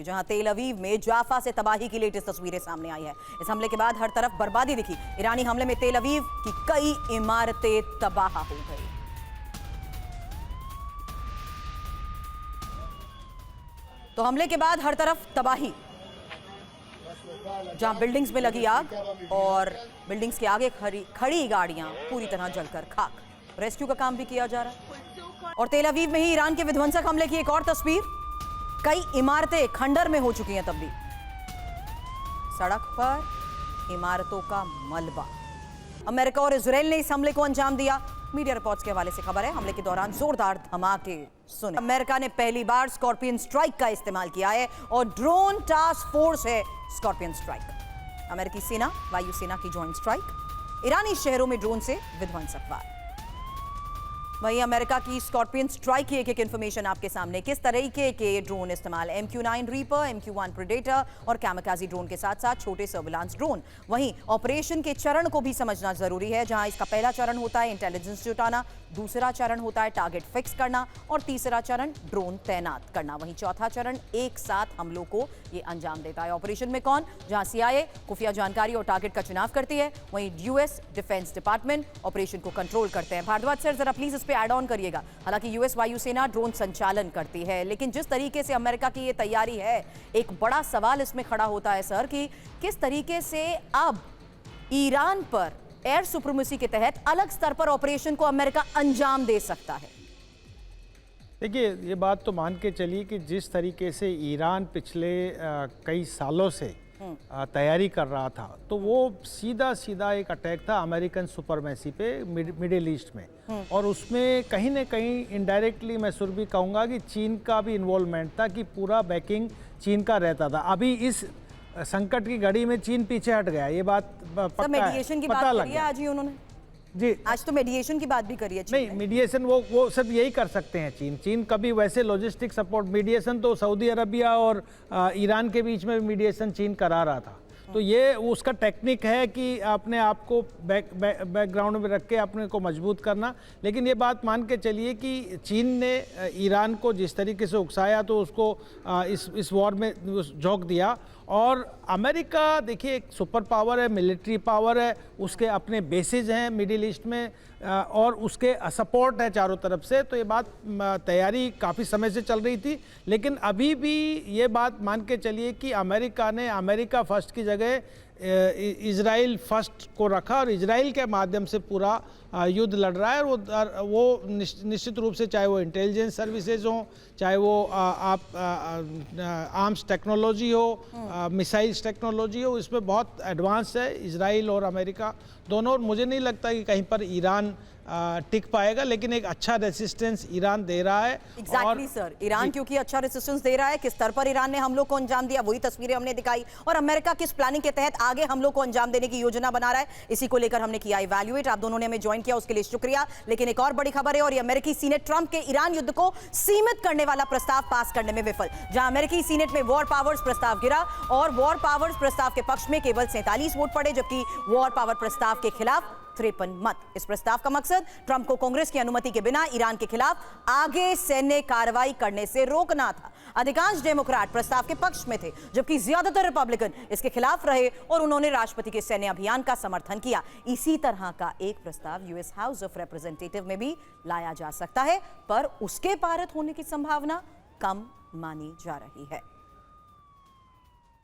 से, जहां तेल अवीव में जाफा से तबाही की लेटेस्ट तस्वीरें सामने आई है। इस हमले के बाद हर तरफ बर्बादी दिखी। ईरानी हमले में तेल अवीव की कई इमारतें तबाह हो गई। तो हमले के बाद हर तरफ तबाही, जहां बिल्डिंग्स में लगी आग और बिल्डिंग्स के आगे खड़ी गाड़ियां पूरी तरह जलकर खाक। रेस्क्यू का काम भी किया जा रहा है। और तेल अवीव में ही ईरान के विध्वंसक हमले की एक और तस्वीर, कई इमारतें खंडर में हो चुकी हैं तब भी। सड़क पर इमारतों का मलबा। अमेरिका और इजराइल ने इस हमले को अंजाम दिया। मीडिया रिपोर्ट्स के हवाले से खबर है, हमले के दौरान जोरदार धमाके सुने। अमेरिका ने पहली बार स्कॉर्पियन स्ट्राइक का इस्तेमाल किया है और ड्रोन टास्क फोर्स है स्कॉर्पियन स्ट्राइक। अमेरिकी सेना वायुसेना की जॉइंट स्ट्राइक, ईरानी शहरों में ड्रोन से विध्वंसक वार। वहीं अमेरिका की स्कॉर्पियन स्ट्राइक की एक इंफॉर्मेशन आपके सामने। किस तरीके के ड्रोन इस्तेमाल, MQ-9 रीपर, MQ-1 प्रेडेटर और कैमकाजी ड्रोन के साथ साथ छोटे सर्विलांस ड्रोन। वहीं ऑपरेशन के चरण को भी समझना जरूरी है, जहां इसका पहला चरण होता है इंटेलिजेंस जुटाना, दूसरा चरण होता है टारगेट फिक्स करना और तीसरा चरण ड्रोन तैनात करना। वहीं चौथा चरण एक साथ हमलों को ये अंजाम देता है। ऑपरेशन में कौन, जहां CIA खुफिया जानकारी और टारगेट का चुनाव करती है, वहीं US डिफेंस डिपार्टमेंट ऑपरेशन को कंट्रोल करते हैं। भारद्वाज सर जरा प्लीज इस पे ऐड ऑन करिएगा। हालांकि US वायुसेना ड्रोन संचालन करती है, लेकिन जिस तरीके से अमेरिका की ये तैयारी है, एक बड़ा सवाल इसमें खड़ा होता है सर कि किस तरीके से अब ईरान पर एयर सुप्रीमेसी के तहत अलग स्तर पर ऑपरेशन को अमेरिका अंजाम दे सकता है। देखिए, ये बात तो मान के चलिए कि जिस तरीके से ईरान पिछले कई सालों से तैयारी कर रहा था, तो वो सीधा सीधा एक अटैक था अमेरिकन सुपरमेसी पे मिडिल ईस्ट में। और उसमें कहीं ना कहीं इनडायरेक्टली मैं भी कहूँगा कि चीन का भी इन्वॉल्वमेंट था, कि पूरा बैकिंग चीन का रहता था। अभी इस संकट की घड़ी में चीन पीछे हट गया, ये बात पक्का है, मेडिएशन की बात करी है आज ही उन्होंने जी। आज तो मेडिएशन की बात भी करी है। नहीं, मीडिएशन वो सब यही कर सकते हैं। चीन कभी वैसे लॉजिस्टिक सपोर्ट, मीडिएशन तो सऊदी अरबिया और ईरान के बीच में मीडिएशन चीन करा रहा था। तो ये उसका टेक्निक है कि अपने आप को बैकग्राउंड में रख के अपने को मजबूत करना। लेकिन ये बात मान के चलिए कि चीन ने ईरान को जिस तरीके से उकसाया, तो उसको इस वॉर में झोंक दिया। और अमेरिका देखिए एक सुपर पावर है, मिलिट्री पावर है, उसके अपने बेसिस हैं मिडिल ईस्ट में और उसके सपोर्ट है चारों तरफ से। तो ये बात तैयारी काफ़ी समय से चल रही थी। लेकिन अभी भी ये बात मान के चलिए कि अमेरिका ने अमेरिका फर्स्ट की जगह इजराइल फर्स्ट को रखा और इजराइल के माध्यम से पूरा युद्ध लड़ रहा है। और वो निश्चित रूप से, चाहे वो इंटेलिजेंस सर्विसेज हो, चाहे वो आर्म्स टेक्नोलॉजी हो, मिसाइल्स टेक्नोलॉजी हो, इसमें बहुत एडवांस है इजराइल और अमेरिका दोनों। और मुझे नहीं लगता कि कहीं पर ईरान टिक पाएगा, लेकिन एक अच्छा रेसिस्टेंस ईरान दे रहा है। एग्जैक्टली सर, ईरान क्योंकि अच्छा रेसिस्टेंस दे रहा है, किस स्तर पर ईरान ने हमलों को अंजाम दिया वही तस्वीरें हमने दिखाई, और अमेरिका किस प्लानिंग के तहत आगे हमलों को अंजाम देने की योजना बना रहा है, इसी को लेकर हमने किया इवैल्यूएट। आप दोनों ने हमें ज्वाइन किया, उसके लिए शुक्रिया। लेकिन एक और बड़ी खबर है, और ये अमेरिकी सीनेट ट्रंप के ईरान युद्ध को सीमित करने वाला प्रस्ताव पास करने में विफल। जहां अमेरिकी सीनेट में वॉर पावर्स प्रस्ताव गिरा और वॉर पावर्स प्रस्ताव के पक्ष में केवल 47 वोट पड़े, जबकि वॉर पावर प्रस्ताव के खिलाफ 53 मत। इस प्रस्ताव का मकसद ट्रंप को कांग्रेस की अनुमति के बिना ईरान के खिलाफ आगे सैन्य कार्रवाई करने से रोकना था। अधिकांश डेमोक्रेट प्रस्ताव के पक्ष में थे, जबकि ज्यादातर रिपब्लिकन इसके खिलाफ रहे और उन्होंने राष्ट्रपति के सैन्य अभियान का समर्थन किया। इसी तरह का एक प्रस्ताव यूएस हाउस ऑफ रिप्रेजेंटेटिव में भी लाया जा सकता है, पर उसके पारित होने की संभावना कम मानी जा रही है।